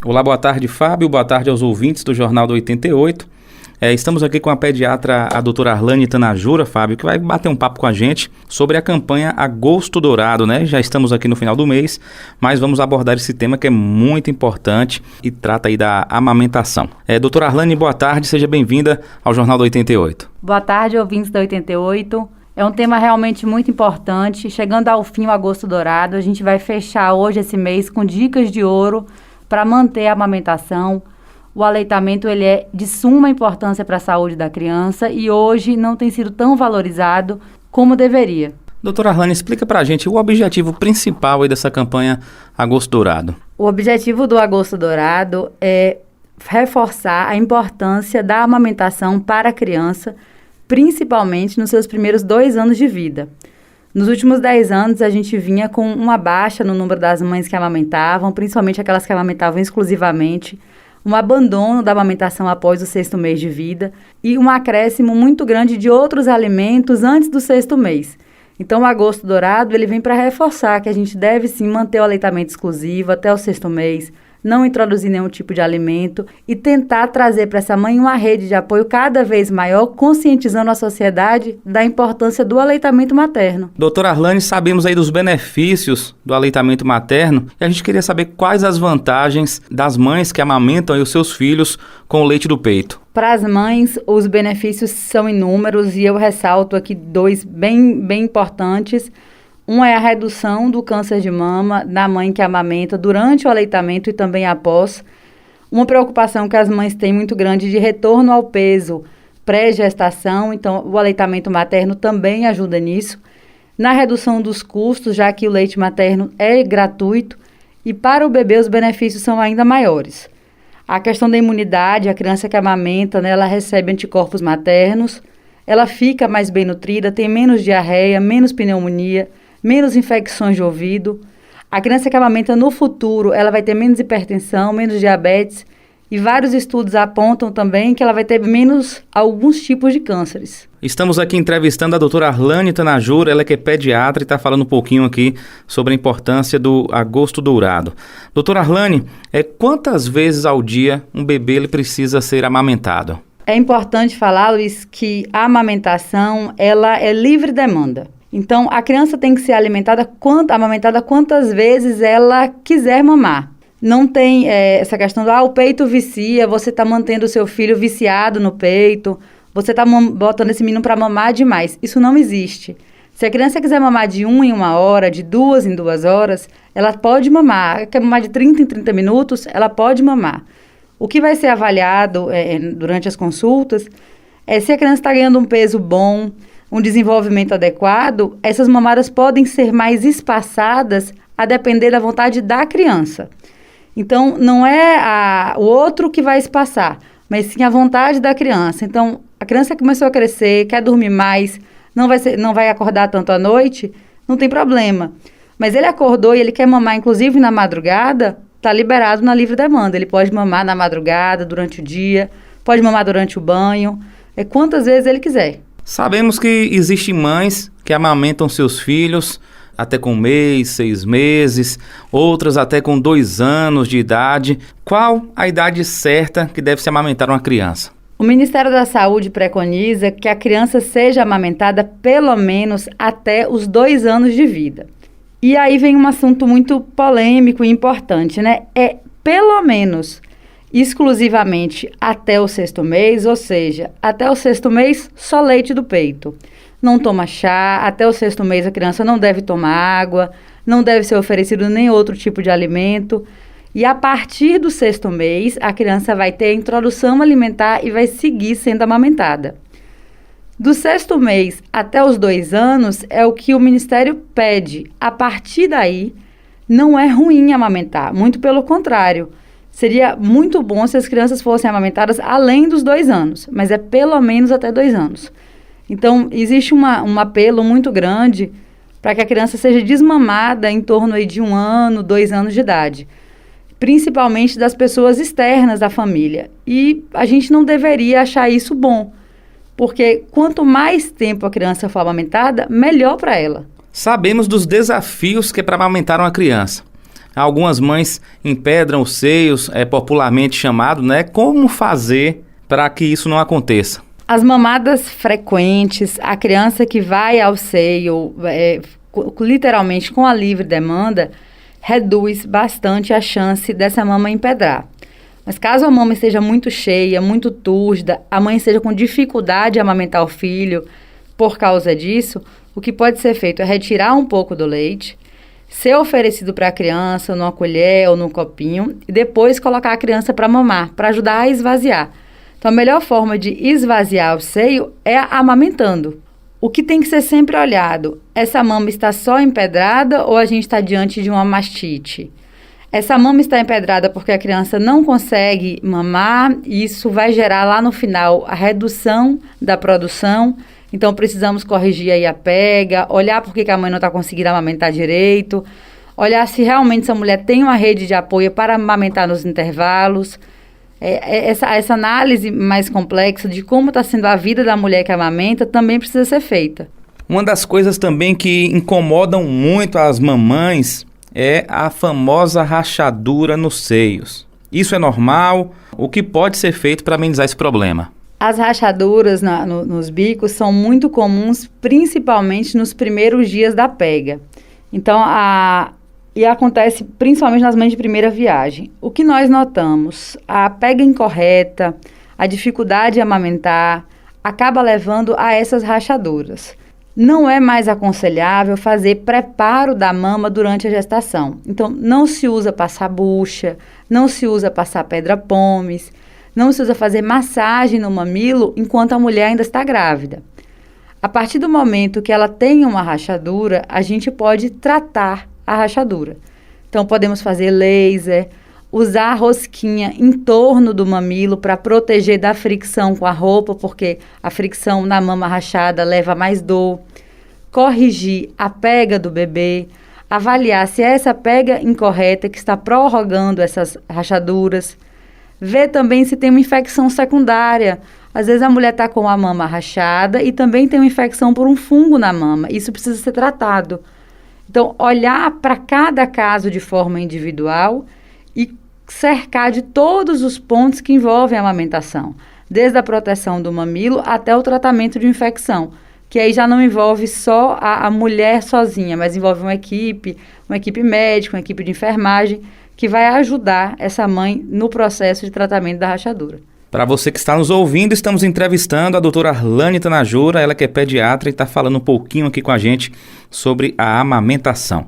Olá, boa tarde, Fábio. Boa tarde aos ouvintes do Jornal do 88. Estamos aqui com a pediatra, a doutora Arlane Tanajura, Fábio, que vai bater um papo com a gente sobre a campanha Agosto Dourado, né? Já estamos aqui no final do mês, mas vamos abordar esse tema que é muito importante e trata aí da amamentação. Doutora Arlane, boa tarde, seja bem-vinda ao Jornal do 88. Boa tarde, ouvintes da 88. É um tema realmente muito importante. Chegando ao fim o Agosto Dourado, a gente vai fechar hoje esse mês com dicas de ouro para manter a amamentação. O aleitamento ele é de suma importância para a saúde da criança e hoje não tem sido tão valorizado como deveria. Doutora Arlane, explica para a gente o objetivo principal aí dessa campanha Agosto Dourado. O objetivo do Agosto Dourado é reforçar a importância da amamentação para a criança, principalmente nos seus primeiros 2 anos de vida. Nos últimos 10 anos, a gente vinha com uma baixa no número das mães que amamentavam, principalmente aquelas que amamentavam exclusivamente, um abandono da amamentação após o 6º mês de vida e um acréscimo muito grande de outros alimentos antes do 6º mês. Então, o Agosto Dourado ele vem para reforçar que a gente deve sim manter o aleitamento exclusivo até o 6º mês, não introduzir nenhum tipo de alimento e tentar trazer para essa mãe uma rede de apoio cada vez maior, conscientizando a sociedade da importância do aleitamento materno. Doutora Arlane, sabemos aí dos benefícios do aleitamento materno e a gente queria saber quais as vantagens das mães que amamentam aí os seus filhos com o leite do peito. Para as mães, os benefícios são inúmeros e eu ressalto aqui 2 bem importantes. Um é a redução do câncer de mama na mãe que amamenta durante o aleitamento e também após. Uma preocupação que as mães têm muito grande de retorno ao peso pré-gestação, então o aleitamento materno também ajuda nisso. Na redução dos custos, já que o leite materno é gratuito e para o bebê os benefícios são ainda maiores. A questão da imunidade, a criança que amamenta, né, ela recebe anticorpos maternos, ela fica mais bem nutrida, tem menos diarreia, menos pneumonia, menos infecções de ouvido. A criança que amamenta no futuro, ela vai ter menos hipertensão, menos diabetes e vários estudos apontam também que ela vai ter menos alguns tipos de cânceres. Estamos aqui entrevistando a doutora Arlane Tanajura, ela que é pediatra e está falando um pouquinho aqui sobre a importância do Agosto Dourado. Doutora Arlane, quantas vezes ao dia um bebê ele precisa ser amamentado? É importante falar, Luiz, que a amamentação ela é livre demanda. Então, a criança tem que ser amamentada quantas vezes ela quiser mamar. Não tem essa questão do o peito vicia, você está mantendo o seu filho viciado no peito, você está botando esse menino para mamar demais. Isso não existe. Se a criança quiser mamar de 1 em 1 hora, de 2 em 2 horas, ela pode mamar. Quer mamar de 30 em 30 minutos, ela pode mamar. O que vai ser avaliado durante as consultas é se a criança está ganhando um peso bom, um desenvolvimento adequado, essas mamadas podem ser mais espaçadas a depender da vontade da criança. Então, não é o outro que vai espaçar, mas sim a vontade da criança. Então, a criança começou a crescer, quer dormir mais, não vai acordar tanto à noite, não tem problema. Mas ele acordou e ele quer mamar, inclusive na madrugada, está liberado na livre demanda. Ele pode mamar na madrugada, durante o dia, pode mamar durante o banho, quantas vezes ele quiser. Sabemos que existem mães que amamentam seus filhos até com 1 mês, 6 meses, outras até com 2 anos de idade. Qual a idade certa que deve se amamentar uma criança? O Ministério da Saúde preconiza que a criança seja amamentada pelo menos até os 2 anos de vida. E aí vem um assunto muito polêmico e importante, né? Pelo menos exclusivamente até o 6º mês, ou seja, até o 6º mês só leite do peito. Não toma chá, até o 6º mês a criança não deve tomar água, não deve ser oferecido nem outro tipo de alimento. E a partir do 6º mês, a criança vai ter a introdução alimentar e vai seguir sendo amamentada. Do 6º mês até os 2 anos é o que o Ministério pede. A partir daí, não é ruim amamentar, muito pelo contrário. Seria muito bom se as crianças fossem amamentadas além dos 2 anos, mas é pelo menos até 2 anos. Então, existe um apelo muito grande para que a criança seja desmamada em torno aí de 1 ano, 2 anos de idade, principalmente das pessoas externas da família. E a gente não deveria achar isso bom, porque quanto mais tempo a criança for amamentada, melhor para ela. Sabemos dos desafios que é para amamentar uma criança. Algumas mães empedram os seios, popularmente chamado, né? Como fazer para que isso não aconteça? As mamadas frequentes, a criança que vai ao seio, literalmente com a livre demanda, reduz bastante a chance dessa mama empedrar. Mas caso a mama esteja muito cheia, muito túrgida, a mãe esteja com dificuldade de amamentar o filho por causa disso, o que pode ser feito é retirar um pouco do leite, ser oferecido para a criança numa colher ou num copinho e depois colocar a criança para mamar, para ajudar a esvaziar. Então, a melhor forma de esvaziar o seio é amamentando. O que tem que ser sempre olhado, essa mama está só empedrada ou a gente está diante de uma mastite? Essa mama está empedrada porque a criança não consegue mamar e isso vai gerar lá no final a redução da produção. Então, precisamos corrigir aí a pega, olhar por que a mãe não está conseguindo amamentar direito, olhar se realmente essa mulher tem uma rede de apoio para amamentar nos intervalos. Essa análise mais complexa de como está sendo a vida da mulher que amamenta também precisa ser feita. Uma das coisas também que incomodam muito as mamães é a famosa rachadura nos seios. Isso é normal? O que pode ser feito para amenizar esse problema? As rachaduras nos bicos são muito comuns, principalmente nos primeiros dias da pega. Então, e acontece principalmente nas mães de primeira viagem. O que nós notamos? A pega incorreta, a dificuldade de amamentar, acaba levando a essas rachaduras. Não é mais aconselhável fazer preparo da mama durante a gestação. Então, não se usa passar bucha, não se usa passar pedra-pomes, não se usa fazer massagem no mamilo enquanto a mulher ainda está grávida. A partir do momento que ela tem uma rachadura, a gente pode tratar a rachadura. Então, podemos fazer laser, usar a rosquinha em torno do mamilo para proteger da fricção com a roupa, porque a fricção na mama rachada leva a mais dor. Corrigir a pega do bebê, avaliar se é essa pega incorreta que está prorrogando essas rachaduras. Ver também se tem uma infecção secundária. Às vezes a mulher está com a mama rachada e também tem uma infecção por um fungo na mama. Isso precisa ser tratado. Então, olhar para cada caso de forma individual e cercar de todos os pontos que envolvem a amamentação, desde a proteção do mamilo até o tratamento de infecção, que aí já não envolve só a mulher sozinha, mas envolve uma equipe médica, uma equipe de enfermagem, que vai ajudar essa mãe no processo de tratamento da rachadura. Para você que está nos ouvindo, estamos entrevistando a doutora Arlane Tanajura, ela que é pediatra e está falando um pouquinho aqui com a gente sobre a amamentação.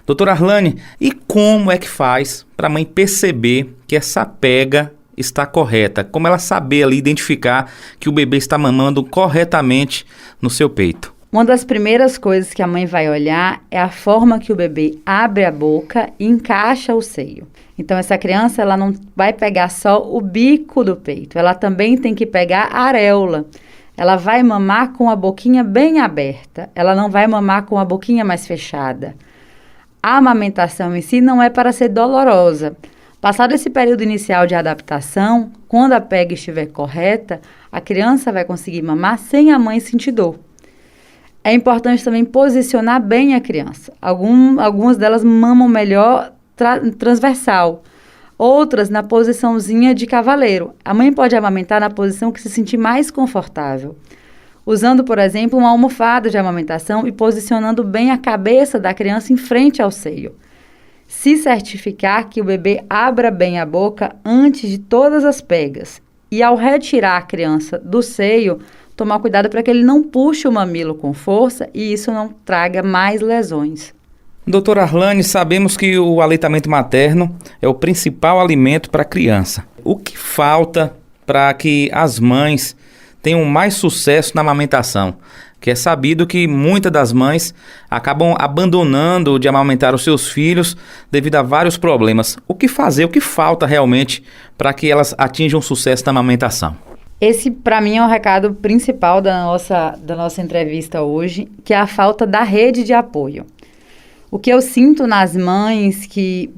Doutora Arlane, e como é que faz para a mãe perceber que essa pega está correta? Como ela saber ali identificar que o bebê está mamando corretamente no seu peito? Uma das primeiras coisas que a mãe vai olhar é a forma que o bebê abre a boca e encaixa o seio. Então, essa criança ela não vai pegar só o bico do peito, ela também tem que pegar a areola. Ela vai mamar com a boquinha bem aberta, ela não vai mamar com a boquinha mais fechada. A amamentação em si não é para ser dolorosa. Passado esse período inicial de adaptação, quando a pega estiver correta, a criança vai conseguir mamar sem a mãe sentir dor. É importante também posicionar bem a criança. Algumas delas mamam melhor transversal, outras na posiçãozinha de cavaleiro. A mãe pode amamentar na posição que se sentir mais confortável, usando, por exemplo, uma almofada de amamentação e posicionando bem a cabeça da criança em frente ao seio. Se certificar que o bebê abra bem a boca antes de todas as pegas. E ao retirar a criança do seio, tomar cuidado para que ele não puxe o mamilo com força e isso não traga mais lesões. Doutora Arlane, sabemos que o aleitamento materno é o principal alimento para a criança. O que falta para que as mães tenham mais sucesso na amamentação? Que é sabido que muitas das mães acabam abandonando de amamentar os seus filhos devido a vários problemas. O que fazer, o que falta realmente para que elas atinjam sucesso na amamentação? Esse, para mim, é o recado principal da nossa entrevista hoje, que é a falta da rede de apoio. O que eu sinto nas mães que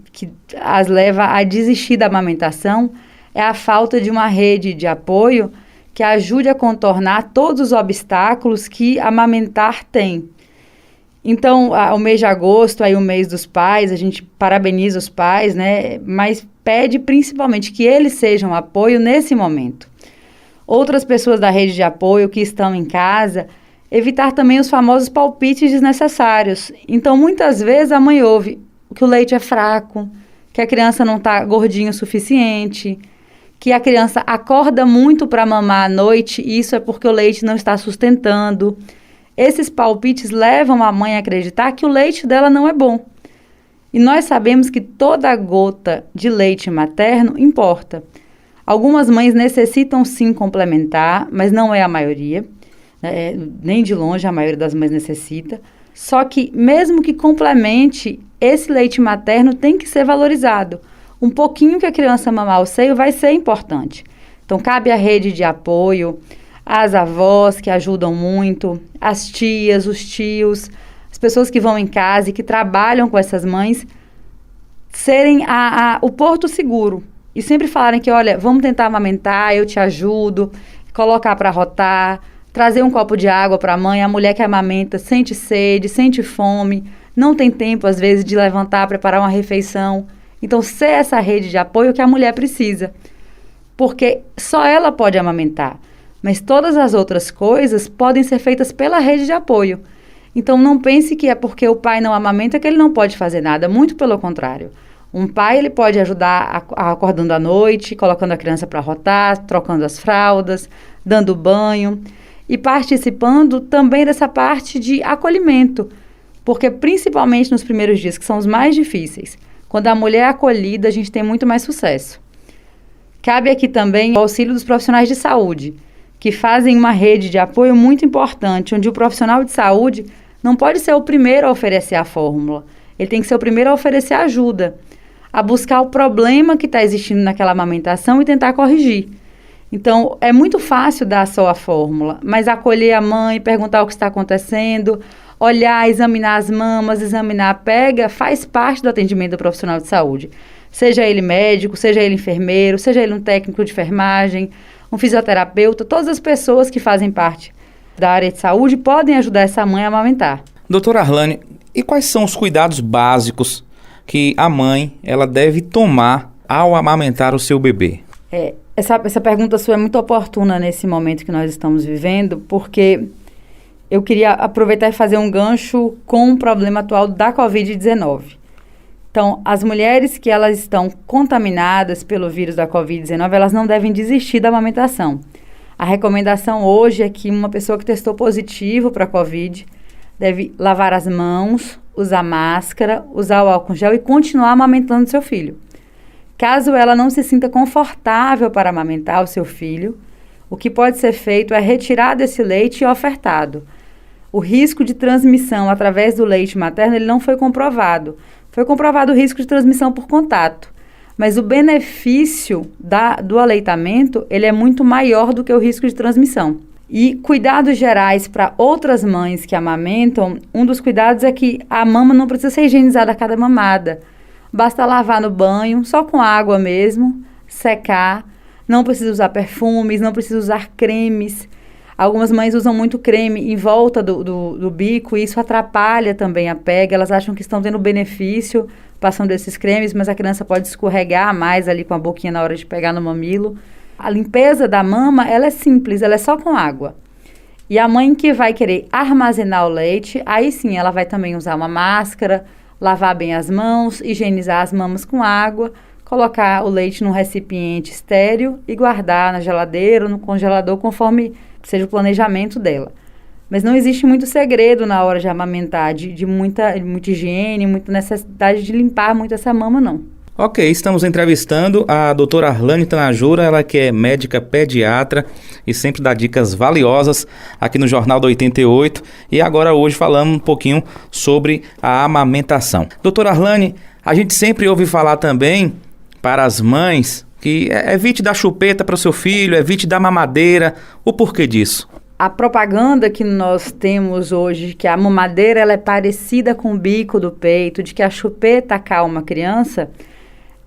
as leva a desistir da amamentação é a falta de uma rede de apoio que ajude a contornar todos os obstáculos que amamentar tem. Então, o mês de agosto, aí o mês dos pais, a gente parabeniza os pais, né? Mas pede principalmente que eles sejam apoio nesse momento. Outras pessoas da rede de apoio que estão em casa, evitar também os famosos palpites desnecessários. Então, muitas vezes a mãe ouve que o leite é fraco, que a criança não está gordinha o suficiente, que a criança acorda muito para mamar à noite e isso é porque o leite não está sustentando. Esses palpites levam a mãe a acreditar que o leite dela não é bom. E nós sabemos que toda gota de leite materno importa. Algumas mães necessitam sim complementar, mas não é a maioria. Nem de longe a maioria das mães necessita. Só que mesmo que complemente, esse leite materno tem que ser valorizado. Um pouquinho que a criança mamar ao seio vai ser importante. Então cabe à rede de apoio, as avós que ajudam muito, as tias, os tios, as pessoas que vão em casa e que trabalham com essas mães, serem o porto seguro. E sempre falarem que, olha, vamos tentar amamentar, eu te ajudo, colocar para rotar, trazer um copo de água para a mãe. A mulher que amamenta sente sede, sente fome, não tem tempo, às vezes, de levantar, preparar uma refeição. Então, ser essa rede de apoio que a mulher precisa. Porque só ela pode amamentar. Mas todas as outras coisas podem ser feitas pela rede de apoio. Então, não pense que é porque o pai não amamenta que ele não pode fazer nada. Muito pelo contrário. Um pai, ele pode ajudar acordando à noite, colocando a criança para rotar, trocando as fraldas, dando banho e participando também dessa parte de acolhimento. Porque principalmente nos primeiros dias, que são os mais difíceis, quando a mulher é acolhida, a gente tem muito mais sucesso. Cabe aqui também o auxílio dos profissionais de saúde, que fazem uma rede de apoio muito importante, onde o profissional de saúde não pode ser o primeiro a oferecer a fórmula. Ele tem que ser o primeiro a oferecer ajuda, a buscar o problema que está existindo naquela amamentação e tentar corrigir. Então, é muito fácil dar só a fórmula, mas acolher a mãe, perguntar o que está acontecendo, olhar, examinar as mamas, examinar a pega, faz parte do atendimento do profissional de saúde. Seja ele médico, seja ele enfermeiro, seja ele um técnico de enfermagem, um fisioterapeuta, todas as pessoas que fazem parte da área de saúde podem ajudar essa mãe a amamentar. Doutora Arlane, e quais são os cuidados básicos que a mãe ela deve tomar ao amamentar o seu bebê? Essa pergunta sua é muito oportuna nesse momento que nós estamos vivendo, porque eu queria aproveitar e fazer um gancho com o problema atual da Covid-19. Então, as mulheres que elas estão contaminadas pelo vírus da Covid-19, elas não devem desistir da amamentação. A recomendação hoje é que uma pessoa que testou positivo para a Covid deve lavar as mãos, usar máscara, usar o álcool gel e continuar amamentando seu filho. Caso ela não se sinta confortável para amamentar o seu filho, o que pode ser feito é retirar desse leite e ofertado. O risco de transmissão através do leite materno ele não foi comprovado. Foi comprovado o risco de transmissão por contato. Mas o benefício do aleitamento ele é muito maior do que o risco de transmissão. E cuidados gerais para outras mães que amamentam, um dos cuidados é que a mama não precisa ser higienizada a cada mamada. Basta lavar no banho, só com água mesmo, secar. Não precisa usar perfumes, não precisa usar cremes. Algumas mães usam muito creme em volta do bico e isso atrapalha também a pega. Elas acham que estão tendo benefício passando esses cremes, mas a criança pode escorregar mais ali com a boquinha na hora de pegar no mamilo. A limpeza da mama, ela é simples, ela é só com água. E a mãe que vai querer armazenar o leite, aí sim ela vai também usar uma máscara, lavar bem as mãos, higienizar as mamas com água, colocar o leite num recipiente estéril e guardar na geladeira ou no congelador conforme seja o planejamento dela. Mas não existe muito segredo na hora de amamentar, de muita higiene, muita necessidade de limpar muito essa mama, não. Ok, estamos entrevistando a doutora Arlane Tanajura, ela que é médica pediatra e sempre dá dicas valiosas aqui no Jornal do 88. E agora hoje falamos um pouquinho sobre a amamentação. Doutora Arlane, a gente sempre ouve falar também para as mães que evite dar chupeta para o seu filho, evite dar mamadeira. O porquê disso? A propaganda que nós temos hoje, que a mamadeira ela é parecida com o bico do peito, de que a chupeta acalma a criança,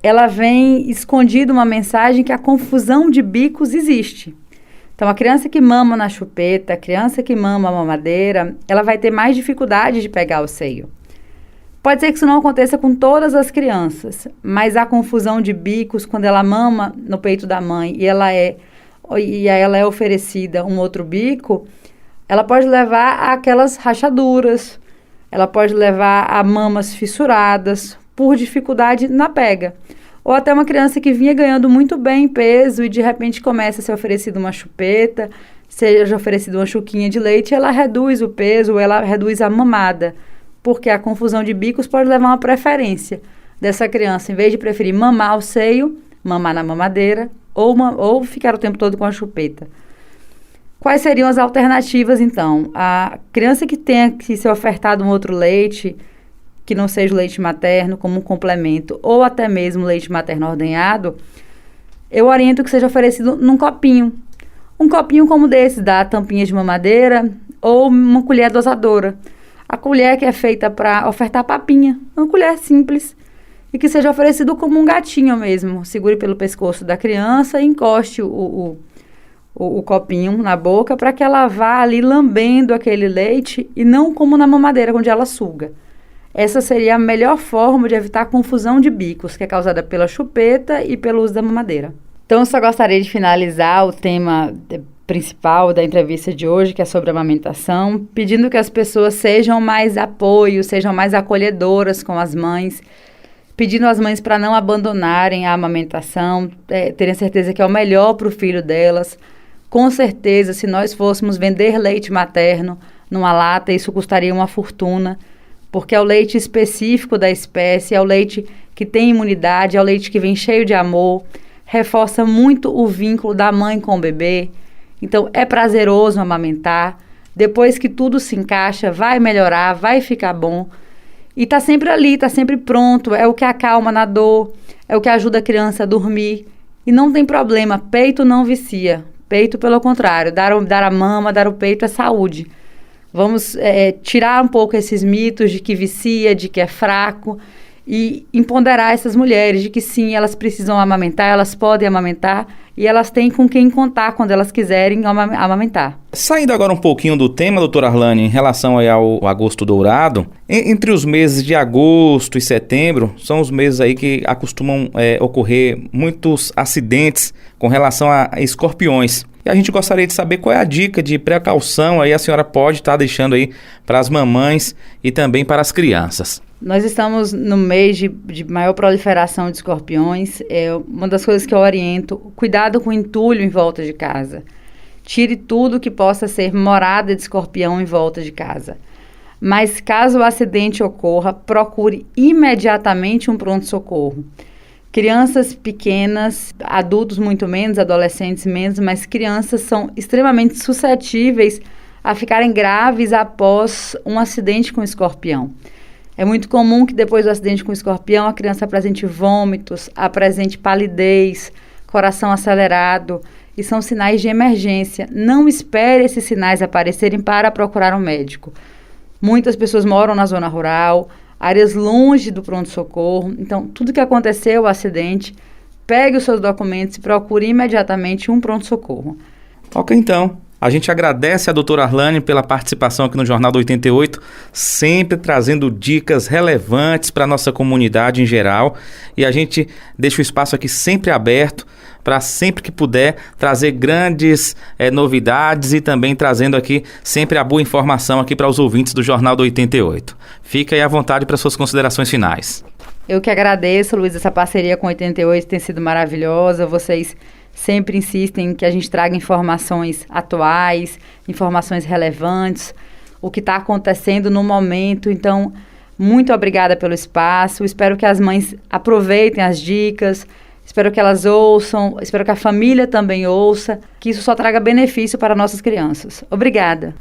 ela vem escondida uma mensagem que a confusão de bicos existe. Então, a criança que mama na chupeta, a criança que mama a mamadeira, ela vai ter mais dificuldade de pegar o seio. Pode ser que isso não aconteça com todas as crianças, mas a confusão de bicos, quando ela mama no peito da mãe e aí ela é oferecida um outro bico, ela pode levar àquelas rachaduras, ela pode levar a mamas fissuradas por dificuldade na pega. Ou até uma criança que vinha ganhando muito bem peso e de repente começa a ser oferecida uma chupeta, seja oferecida uma chuquinha de leite, ela reduz o peso, ela reduz a mamada, porque a confusão de bicos pode levar a uma preferência dessa criança, em vez de preferir mamar o seio, mamar na mamadeira, ou ficar o tempo todo com a chupeta. Quais seriam as alternativas, então? A criança que tenha que ser ofertado um outro leite, que não seja o leite materno, como um complemento, ou até mesmo leite materno ordenhado, eu oriento que seja oferecido num copinho. Um copinho como desse, da tampinha de mamadeira, ou uma colher dosadora. A colher que é feita para ofertar papinha, uma colher simples, e que seja oferecido como um gatinho mesmo. Segure pelo pescoço da criança e encoste o copinho na boca para que ela vá ali lambendo aquele leite e não como na mamadeira, onde ela suga. Essa seria a melhor forma de evitar a confusão de bicos, que é causada pela chupeta e pelo uso da mamadeira. Então, eu só gostaria de finalizar o tema principal da entrevista de hoje, que é sobre a amamentação, pedindo que as pessoas sejam mais apoio, sejam mais acolhedoras com as mães, pedindo às mães para não abandonarem a amamentação, terem certeza que é o melhor para o filho delas. Com certeza, se nós fôssemos vender leite materno numa lata, isso custaria uma fortuna, porque é o leite específico da espécie, é o leite que tem imunidade, é o leite que vem cheio de amor, reforça muito o vínculo da mãe com o bebê. Então, é prazeroso amamentar. Depois que tudo se encaixa, vai melhorar, vai ficar bom. E tá sempre ali, tá sempre pronto. É o que acalma na dor, é o que ajuda a criança a dormir. E não tem problema, peito não vicia. Peito, pelo contrário, dar a mama, dar o peito é saúde. Vamos tirar um pouco esses mitos de que vicia, de que é fraco e empoderar essas mulheres de que sim, elas precisam amamentar, elas podem amamentar e elas têm com quem contar quando elas quiserem amamentar. Saindo agora um pouquinho do tema, doutora Arlane, em relação aí ao agosto dourado, entre os meses de agosto e setembro, são os meses aí que acostumam ocorrer muitos acidentes com relação a escorpiões. E a gente gostaria de saber qual é a dica de precaução aí a senhora pode estar deixando aí para as mamães e também para as crianças. Nós estamos no mês de maior proliferação de escorpiões. Uma das coisas que eu oriento, cuidado com o entulho em volta de casa. Tire tudo que possa ser morada de escorpião em volta de casa. Mas caso o acidente ocorra, procure imediatamente um pronto-socorro. Crianças pequenas, adultos muito menos, adolescentes menos, mas crianças são extremamente suscetíveis a ficarem graves após um acidente com escorpião. É muito comum que depois do acidente com escorpião a criança apresente vômitos, apresente palidez, coração acelerado, e são sinais de emergência. Não espere esses sinais aparecerem para procurar um médico. Muitas pessoas moram na zona rural, áreas longe do pronto-socorro. Então, tudo que aconteceu, o acidente, pegue os seus documentos e procure imediatamente um pronto-socorro. Ok, então. A gente agradece a doutora Arlane pela participação aqui no Jornal do 88, sempre trazendo dicas relevantes para a nossa comunidade em geral. E a gente deixa o espaço aqui sempre aberto para sempre que puder trazer grandes novidades e também trazendo aqui sempre a boa informação aqui para os ouvintes do Jornal do 88. Fica aí à vontade para suas considerações finais. Eu que agradeço, Luiz, essa parceria com o 88 tem sido maravilhosa. Vocês sempre insistem que a gente traga informações atuais, informações relevantes, o que está acontecendo no momento. Então, muito obrigada pelo espaço. Espero que as mães aproveitem as dicas, espero que elas ouçam, espero que a família também ouça, que isso só traga benefício para nossas crianças. Obrigada.